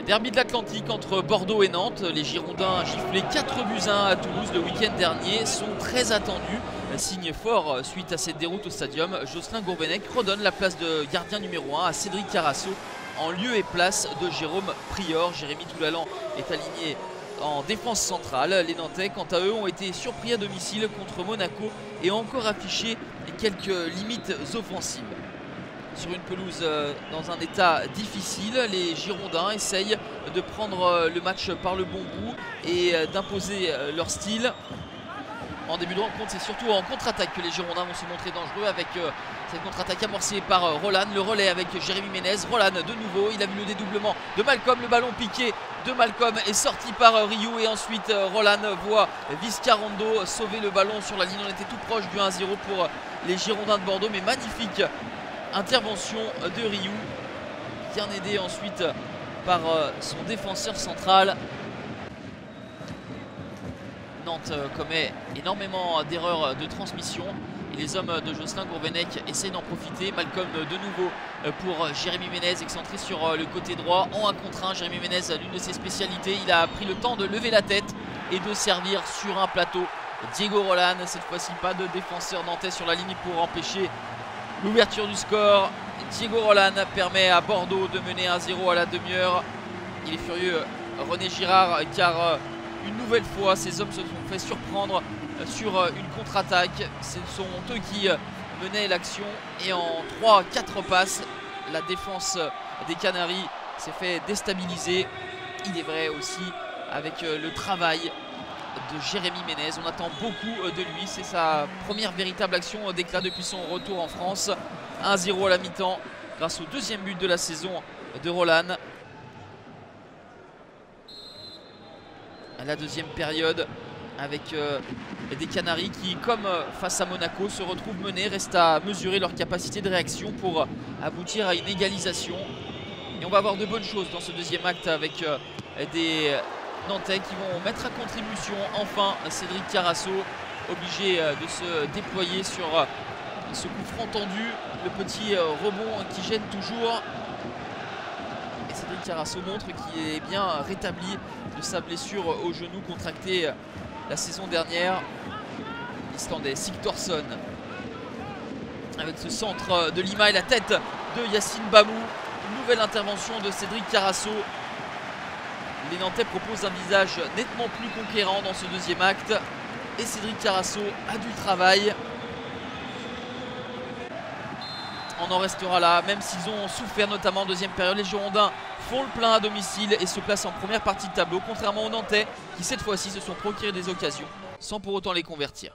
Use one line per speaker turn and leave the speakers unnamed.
Derby de l'Atlantique entre Bordeaux et Nantes. Les Girondins giflés 4-1 à Toulouse le week-end dernier sont très attendus. Signe fort suite à cette déroute au stadium. Jocelyn Gourvenec redonne la place de gardien numéro 1 à Cédric Carasso en lieu et place de Jérôme Prior. Jérémy Toulalan est aligné en défense centrale. Les Nantais, quant à eux, ont été surpris à domicile contre Monaco et ont encore affiché quelques limites offensives. Sur une pelouse dans un état difficile, les Girondins essayent de prendre le match par le bon bout et d'imposer leur style. En début de rencontre, c'est surtout en contre-attaque que les Girondins vont se montrer dangereux avec cette contre-attaque amorcée par Roland. Le relais avec Jérémy Ménez. Roland de nouveau, il a vu le dédoublement de Malcolm. Le ballon piqué de Malcolm est sorti par Rioux et ensuite Roland voit Vizcarrondo sauver le ballon sur la ligne. On était tout proche du 1-0 pour les Girondins de Bordeaux, mais magnifique intervention de Rioux, bien aidé ensuite par son défenseur central. Nantes commet énormément d'erreurs de transmission et les hommes de Jocelyn Gourvenec essaient d'en profiter. Malcolm de nouveau pour Jérémy Ménez, excentré sur le côté droit en 1 contre 1. Jérémy Ménez, l'une de ses spécialités, il a pris le temps de lever la tête et de servir sur un plateau Diego Roland. Cette fois-ci pas de défenseur nantais sur la ligne pour empêcher l'ouverture du score. Diego Roland permet à Bordeaux de mener 1-0 à la demi-heure. Il est furieux, René Girard, car une nouvelle fois ces hommes se sont fait surprendre sur une contre-attaque. Ce sont eux qui menaient l'action et en 3-4 passes, la défense des Canaries s'est fait déstabiliser. Il est vrai aussi avec le travail de Jérémy Ménez. On attend beaucoup de lui. C'est sa première véritable action d'éclat depuis son retour en France. 1-0 à la mi-temps grâce au deuxième but de la saison de Roland. À la deuxième période avec des Canaries qui, comme face à Monaco, se retrouvent menés. Reste à mesurer leur capacité de réaction pour aboutir à une égalisation. Et on va avoir de bonnes choses dans ce deuxième acte avec des Nantais qui vont mettre à contribution enfin Cédric Carasso, obligé de se déployer sur ce coup franc tendu. Le petit rebond qui gêne toujours. Et Cédric Carasso montre qu'il est bien rétabli de sa blessure au genou contractée la saison dernière. L'Islandais Sigthorsson avec ce centre de Lima et la tête de Yacine Bamou. Une nouvelle intervention de Cédric Carasso. Les Nantais proposent un visage nettement plus conquérant dans ce deuxième acte. Et Cédric Carasso a du travail. On en restera là, même s'ils ont souffert notamment en deuxième période. Les Girondins font le plein à domicile et se placent en première partie de tableau, contrairement aux Nantais qui cette fois-ci se sont procurés des occasions sans pour autant les convertir.